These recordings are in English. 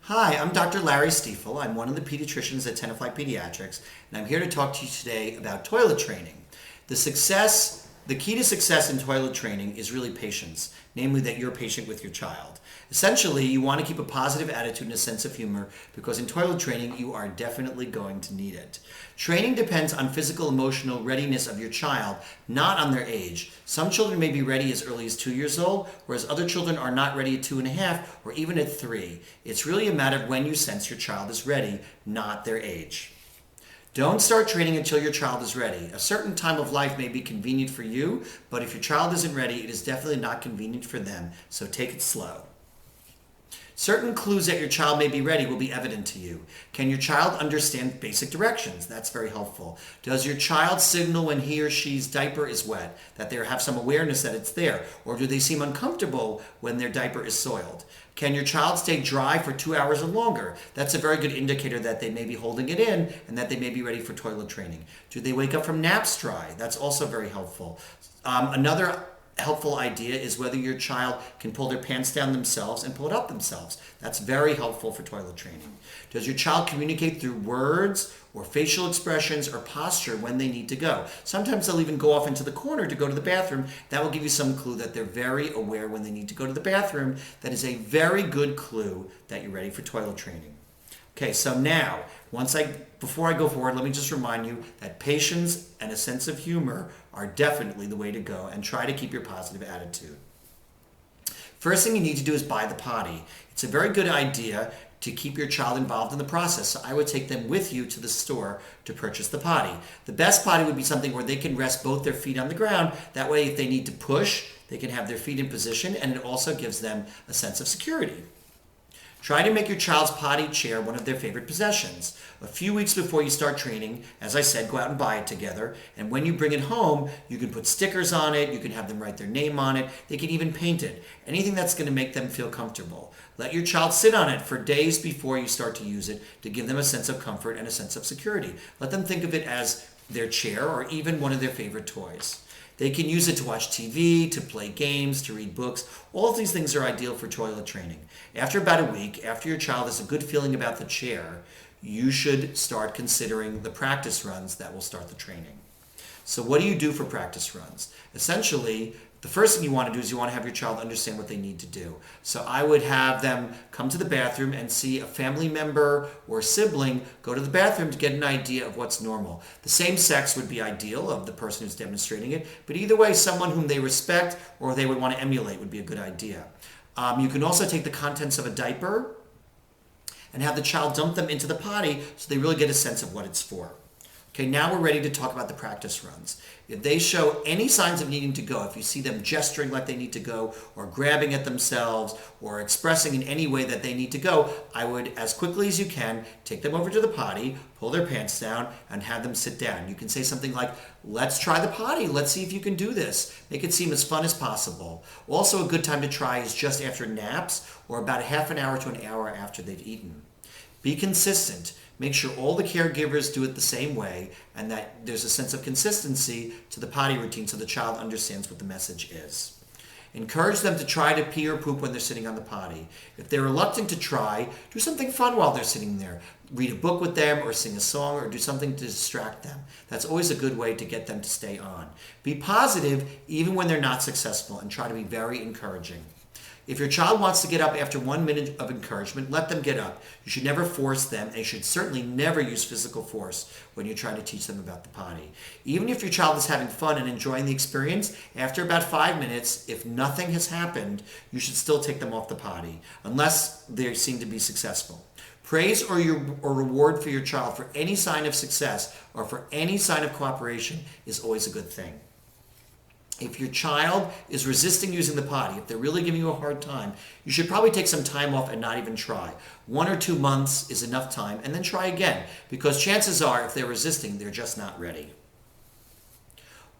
Hi, I'm Dr. Larry Stiefel. I'm one of the pediatricians at Tenafly Pediatrics, and I'm here to talk to you today about toilet training. The key to success in toilet training is really patience, namely that you're patient with your child. Essentially, you want to keep a positive attitude and a sense of humor because in toilet training, you are definitely going to need it. Training depends on physical, emotional readiness of your child, not on their age. Some children may be ready as early as 2 years old, whereas other children are not ready at 2.5 or even at 3. It's really a matter of when you sense your child is ready, not their age. Don't start training until your child is ready. A certain time of life may be convenient for you, but if your child isn't ready, it is definitely not convenient for them, so take it slow. Certain clues that your child may be ready will be evident to you. Can your child understand basic directions? That's very helpful. Does your child signal when he or she's diaper is wet, that they have some awareness that it's there? Or do they seem uncomfortable when their diaper is soiled? Can your child stay dry for 2 hours or longer? That's a very good indicator that they may be holding it in and that they may be ready for toilet training. Do they wake up from naps dry? That's also very helpful. Another helpful idea is whether your child can pull their pants down themselves and pull it up themselves. That's very helpful for toilet training. Does your child communicate through words or facial expressions or posture when they need to go? Sometimes they'll even go off into the corner to go to the bathroom. That will give you some clue that they're very aware when they need to go to the bathroom. That is a very good clue that you're ready for toilet training. Okay, so now, before I go forward, let me just remind you that patience and a sense of humor are definitely the way to go, and try to keep your positive attitude. First thing you need to do is buy the potty. It's a very good idea to keep your child involved in the process, so I would take them with you to the store to purchase the potty. The best potty would be something where they can rest both their feet on the ground. That way, if they need to push, they can have their feet in position, and it also gives them a sense of security. Try to make your child's potty chair one of their favorite possessions. A few weeks before you start training, as I said, go out and buy it together. And when you bring it home, you can put stickers on it, you can have them write their name on it, they can even paint it. Anything that's going to make them feel comfortable. Let your child sit on it for days before you start to use it to give them a sense of comfort and a sense of security. Let them think of it as their chair or even one of their favorite toys. They can use it to watch TV, to play games, to read books. All of these things are ideal for toilet training. After about a week, after your child has a good feeling about the chair, you should start considering the practice runs that will start the training. So what do you do for practice runs? Essentially, the first thing you want to do is you want to have your child understand what they need to do. So I would have them come to the bathroom and see a family member or sibling go to the bathroom to get an idea of what's normal. The same sex would be ideal of the person who's demonstrating it, but either way, someone whom they respect or they would want to emulate would be a good idea. You can also take the contents of a diaper and have the child dump them into the potty so they really get a sense of what it's for. Okay, now we're ready to talk about the practice runs. If they show any signs of needing to go, if you see them gesturing like they need to go, or grabbing at themselves, or expressing in any way that they need to go, I would, as quickly as you can, take them over to the potty, pull their pants down, and have them sit down. You can say something like, let's try the potty, let's see if you can do this. Make it seem as fun as possible. Also, a good time to try is just after naps, or about a half an hour to an hour after they've eaten. Be consistent. Make sure all the caregivers do it the same way and that there's a sense of consistency to the potty routine so the child understands what the message is. Encourage them to try to pee or poop when they're sitting on the potty. If they're reluctant to try, do something fun while they're sitting there. Read a book with them or sing a song or do something to distract them. That's always a good way to get them to stay on. Be positive even when they're not successful and try to be very encouraging. If your child wants to get up after 1 minute of encouragement, let them get up. You should never force them, and you should certainly never use physical force when you're trying to teach them about the potty. Even if your child is having fun and enjoying the experience, after about 5 minutes, if nothing has happened, you should still take them off the potty, unless they seem to be successful. Praise or reward for your child for any sign of success or for any sign of cooperation is always a good thing. If your child is resisting using the potty, if they're really giving you a hard time, you should probably take some time off and not even try. 1 or 2 months is enough time, and then try again, because chances are if they're resisting, they're just not ready.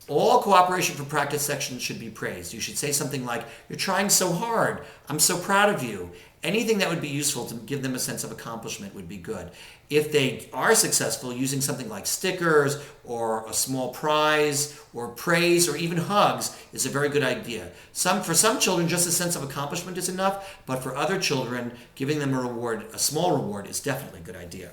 All cooperation for practice sections should be praised. You should say something like, "You're trying so hard. I'm so proud of you." Anything that would be useful to give them a sense of accomplishment would be good. If they are successful, using something like stickers or a small prize or praise or even hugs is a very good idea. For some children, just a sense of accomplishment is enough, but for other children, giving them a reward, a small reward, is definitely a good idea.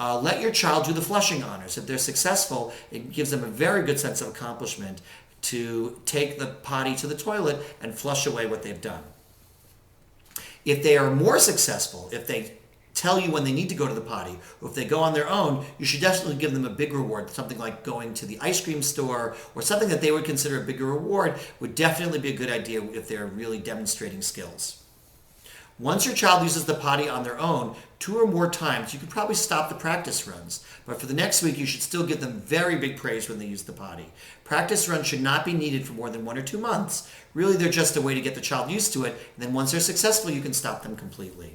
Let your child do the flushing honors. If they're successful, it gives them a very good sense of accomplishment to take the potty to the toilet and flush away what they've done. If they are more successful, if they tell you when they need to go to the potty, or if they go on their own, you should definitely give them a big reward. Something like going to the ice cream store or something that they would consider a bigger reward would definitely be a good idea if they're really demonstrating skills. Once your child uses the potty on their own 2 or more times, you could probably stop the practice runs. But for the next week, you should still give them very big praise when they use the potty. Practice runs should not be needed for more than 1 or 2 months. Really, they're just a way to get the child used to it. And then once they're successful, you can stop them completely.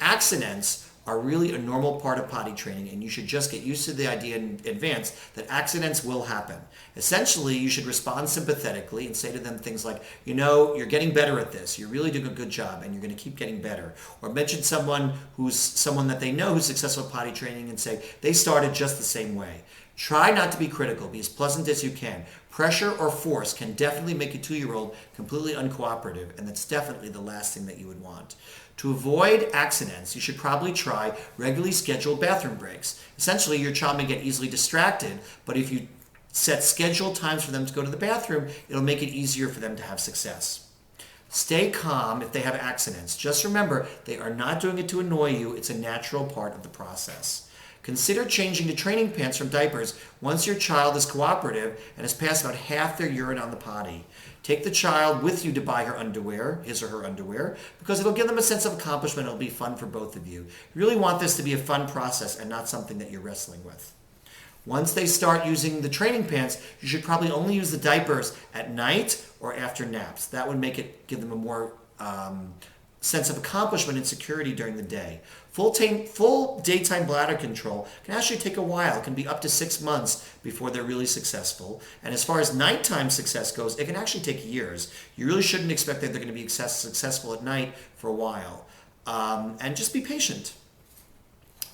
Accidents are really a normal part of potty training, and you should just get used to the idea in advance that accidents will happen. Essentially, you should respond sympathetically and say to them things like, you're getting better at this, you're really doing a good job, and you're going to keep getting better. Or mention someone that they know who's successful at potty training and say, they started just the same way. Try not to be critical. Be as pleasant as you can. Pressure or force can definitely make a 2-year-old completely uncooperative, and that's definitely the last thing that you would want. To avoid accidents, you should probably try regularly scheduled bathroom breaks. Essentially, your child may get easily distracted, but if you set scheduled times for them to go to the bathroom, it'll make it easier for them to have success. Stay calm if they have accidents. Just remember, they are not doing it to annoy you. It's a natural part of the process. Consider changing to training pants from diapers once your child is cooperative and has passed about half their urine on the potty. Take the child with you to buy his or her underwear, because it'll give them a sense of accomplishment. It'll be fun for both of you. You really want this to be a fun process and not something that you're wrestling with. Once they start using the training pants, you should probably only use the diapers at night or after naps. That would give them a more sense of accomplishment and security during the day. Full daytime bladder control can actually take a while. It can be up to 6 months before they're really successful. And as far as nighttime success goes, it can actually take years. You really shouldn't expect that they're going to be successful at night for a while. And just be patient.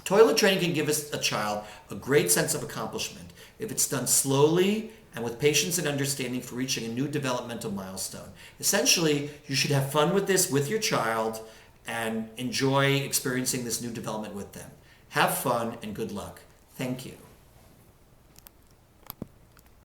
Toilet training can give a child a great sense of accomplishment if it's done slowly and with patience and understanding for reaching a new developmental milestone. Essentially, you should have fun with this with your child and enjoy experiencing this new development with them. Have fun and good luck. Thank you.